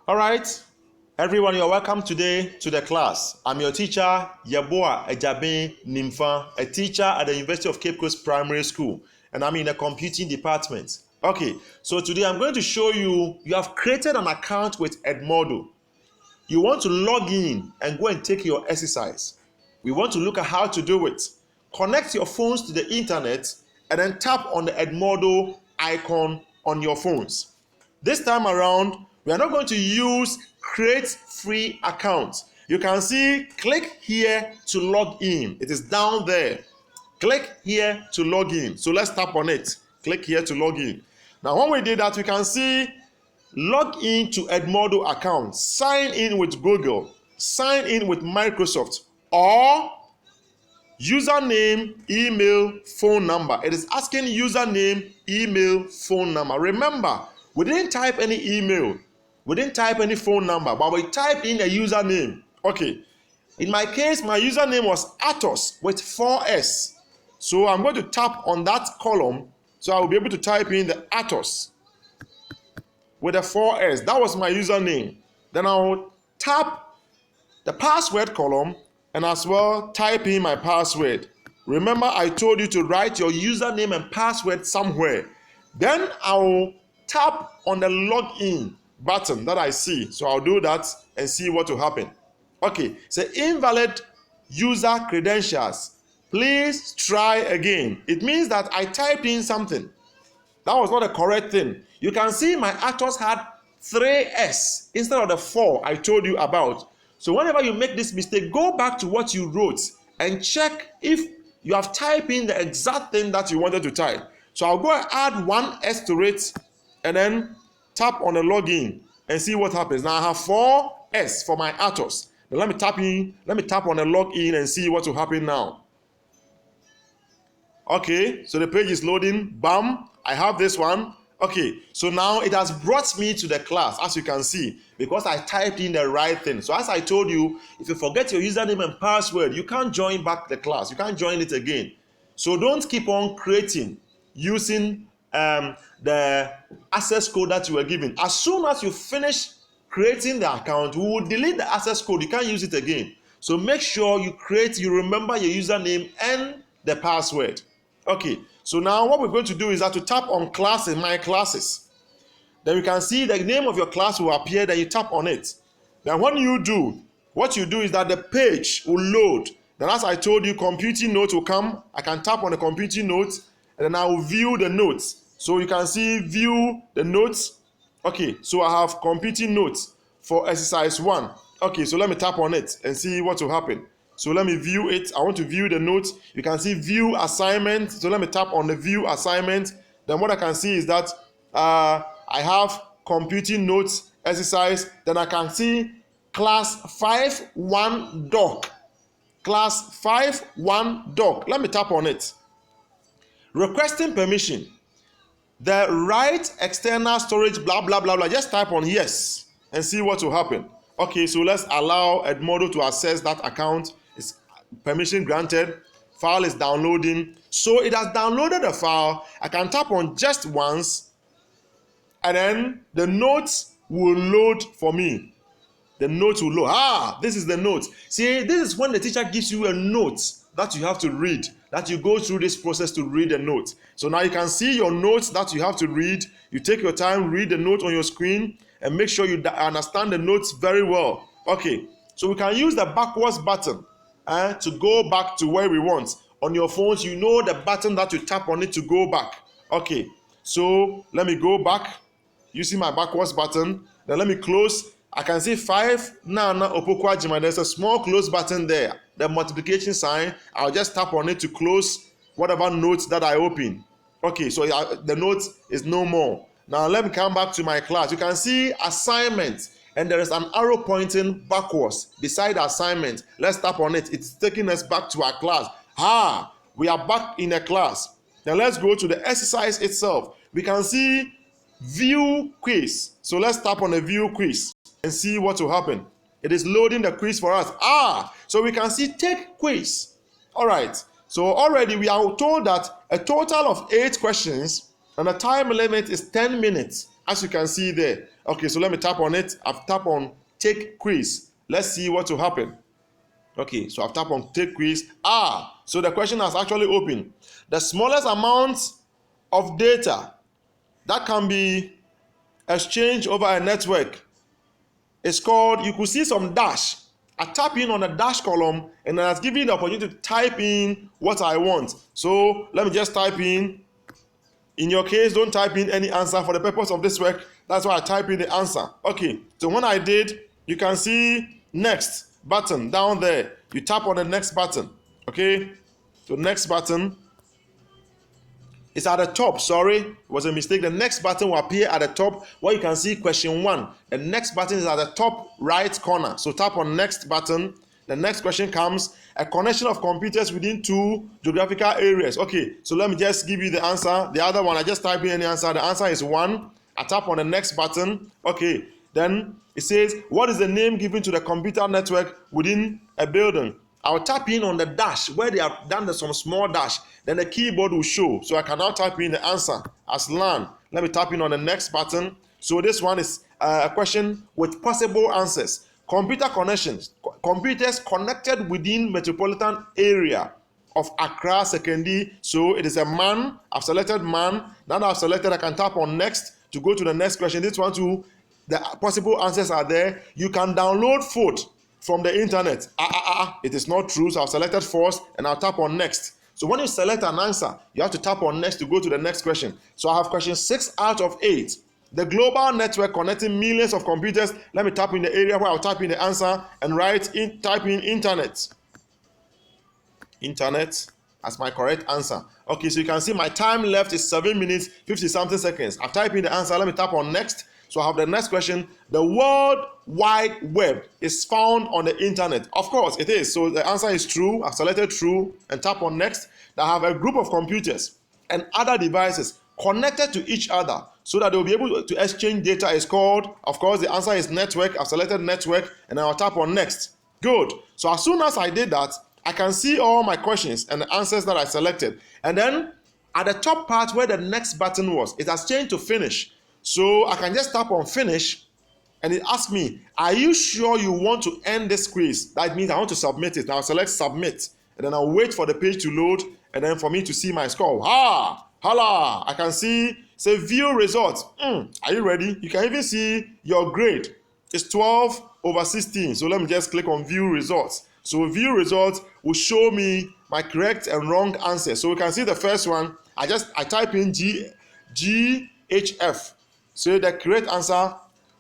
All right, everyone, you're welcome today to the class. I'm your teacher, Yeboah Ejabe Nimfa, a teacher at the University of Cape Coast Primary School, and I'm in the computing department. Okay, so today I'm going to show you have created an account with Edmodo. You want to log in and go and take your exercise. We want to look at how to do it. Connect your phones to the internet and then tap on the Edmodo icon on your phones. This time around, we are not going to use create free account. You can see, click here to log in. It is down there. Click here to log in. So let's tap on it. Click here to log in. Now, when we did that, we can see log in to Edmodo account. Sign in with Google. Sign in with Microsoft. Or username, email, phone number. It is asking username, email, phone number. Remember, we didn't type any email. We didn't type any phone number, but we typed in a username. Okay. In my case, my username was Atos with 4S. So I'm going to tap on that column so I will be able to type in the Atos with a 4S. That was my username. Then I'll tap the password column and as well type in my password. Remember, I told you to write your username and password somewhere. Then I'll tap on the login button that I see. So I'll do that and see what will happen. Okay, so invalid user credentials. Please try again. It means that I typed in something. That was not the correct thing. You can see my Atos had 3S instead of the 4 I told you about. So whenever you make this mistake, go back to what you wrote and check if you have typed in the exact thing that you wanted to type. So I'll go and add 1S to it and then tap on the login and see what happens. Now I have 4S for my Atos. Now let me tap on the login and see what will happen now. Okay, so the page is loading. Bam, I have this one. Okay, so now it has brought me to the class, as you can see, because I typed in the right thing. So as I told you, if you forget your username and password, you can't join back the class. You can't join it again. So don't keep on creating using the access code that you were given. As soon as you finish creating the account, we will delete the access code. You can't use it again. So make sure you remember your username and the password. Okay, so now what we're going to do is to tap on class in my classes. Then you can see the name of your class will appear, then you tap on it. Then what you do is that the page will load. Then as I told you, computing notes will come. I can tap on the computing notes and then I will view the notes. So you can see view the notes. Okay, so I have computing notes for exercise 1. Okay, so let me tap on it and see what will happen. So let me view it. I want to view the notes. You can see view assignment. So let me tap on the view assignment. Then what I can see is that I have computing notes exercise. Then I can see class 5.1 doc. Class 5.1 doc. Let me tap on it. Requesting permission. The right external storage blah blah blah blah. Just type on yes and see what will happen. Okay, so let's allow Edmodo to access that account. It's permission granted. File is downloading. So it has downloaded the file. I can tap on just once and then the notes will load for me. The notes will load. This is the note. See, this is when the teacher gives you a note that you have to read, that you go through this process to read the note. So now you can see your notes that you have to read. You take your time, read the note on your screen, and make sure you understand the notes very well. Okay, so we can use the backwards button to go back to where we want. On your phones, you know the button that you tap on it to go back. Okay, so let me go back using my backwards button. Then let me close. I can see 5 Nana Opokwa Jima. There's a small close button there. The multiplication sign. I'll just tap on it to close whatever notes that I open. Okay, so the note is no more. Now let me come back to my class. You can see assignment and there is an arrow pointing backwards beside assignment. Let's tap on it. It's taking us back to our class. We are back in a class. Now let's go to the exercise itself. We can see view quiz. So let's tap on the view quiz and see what will happen. It is loading the quiz for us. So we can see take quiz. All right. So already we are told that a total of 8 questions and the time limit is 10 minutes, as you can see there. Okay, so let me tap on it. I've tapped on take quiz. Let's see what will happen. Okay, so I've tapped on take quiz. So the question has actually opened. The smallest amount of data that can be exchanged over a network is called, you could see some dash. I tap in on the dash column and it has given me the opportunity to type in what I want. So let me just type in. In your case, don't type in any answer for the purpose of this work. That's why I type in the answer. Okay, so when I did, you can see next button down there. You tap on the next button. Okay, so next button is at the top. Sorry, it was a mistake. The next button will appear at the top where you can see question 1. The next button is at the top right corner. So tap on next button. The next question comes, a connection of computers within 2 geographical areas. Okay, so let me just give you the answer. The other one, I just type in any answer. The answer is 1. I tap on the next button. Okay, then it says, what is the name given to the computer network within a building? I'll tap in on the dash where they have done some small dash. Then the keyboard will show. So I can now type in the answer as LAN. Let me tap in on the next button. So this one is a question with possible answers. Computer connections. Computers connected within metropolitan area of Accra Sekondi. So it is a man. I've selected man. Now that I've selected, I can tap on next to go to the next question. This one too, the possible answers are there. You can download food from the internet. It is not true. So I've selected first and I'll tap on next. So when you select an answer, you have to tap on next to go to the next question. So I have question 6 out of 8. The global network connecting millions of computers. Let me tap in the area where I'll type in the answer and type in internet. Internet as my correct answer. Okay, so you can see my time left is 7 minutes 50 something seconds. I've typed in the answer. Let me tap on next. So I have the next question. The World Wide Web is found on the internet. Of course it is. So the answer is true. I've selected true and tap on next. I have a group of computers and other devices connected to each other so that they'll be able to exchange data is called, of course, the answer is network. I've selected network and I'll tap on next. Good. So as soon as I did that, I can see all my questions and the answers that I selected. And then at the top part where the next button was, it has changed to finish. So I can just tap on finish and it asks me, are you sure you want to end this quiz? That means I want to submit it. Now I'll select submit and then I'll wait for the page to load and then for me to see my score. Holla! I can see, say view results. Are you ready? You can even see your grade. It's 12 over 16. So let me just click on view results. So view results will show me my correct and wrong answer. So we can see the first one. I type in GHF. So the correct answer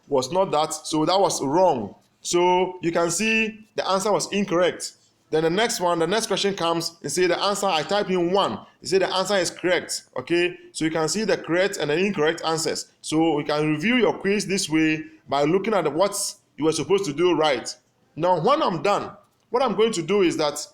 was not that. So that was wrong. So you can see the answer was incorrect. Then the next question comes and say the answer, I type in 1. You say the answer is correct. Okay, so you can see the correct and the incorrect answers. So you can review your quiz this way by looking at what you were supposed to do right. Now, when I'm done, what I'm going to do is that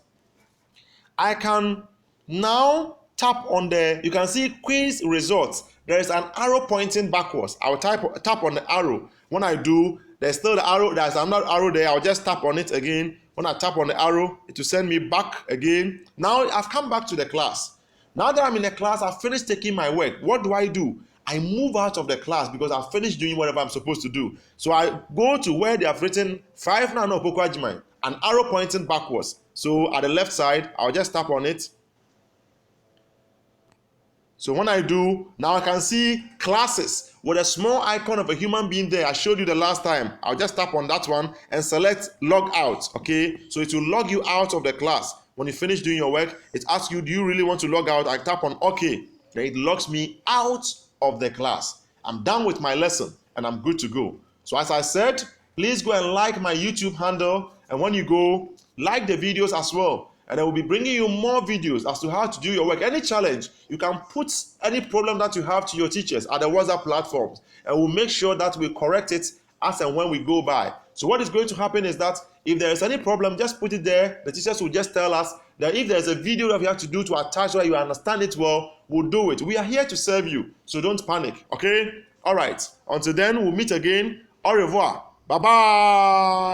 I can now tap on you can see quiz results. There is an arrow pointing backwards. I'll tap on the arrow. When I do, there's still the arrow. There's another arrow there. I'll just tap on it again. When I tap on the arrow, it will send me back again. Now I've come back to the class. Now that I'm in the class, I've finished taking my work. What do? I move out of the class because I've finished doing whatever I'm supposed to do. So I go to where they have written 5 Nano Pokwajimai, an arrow pointing backwards. So at the left side, I'll just tap on it. So when I do, now I can see classes with a small icon of a human being there. I showed you the last time. I'll just tap on that one and select log out. Okay, so it will log you out of the class. When you finish doing your work, it asks you, do you really want to log out? I tap on OK. Then it logs me out of the class. I'm done with my lesson and I'm good to go. So as I said, please go and like my YouTube handle. And when you go, like the videos as well. And I will be bringing you more videos as to how to do your work. Any challenge, you can put any problem that you have to your teachers at the WhatsApp platforms. And we'll make sure that we correct it as and when we go by. So what is going to happen is that if there is any problem, just put it there. The teachers will just tell us that if there's a video that we have to do to attach where you understand it well, we'll do it. We are here to serve you. So don't panic, okay? All right. Until then, we'll meet again. Au revoir. Bye-bye.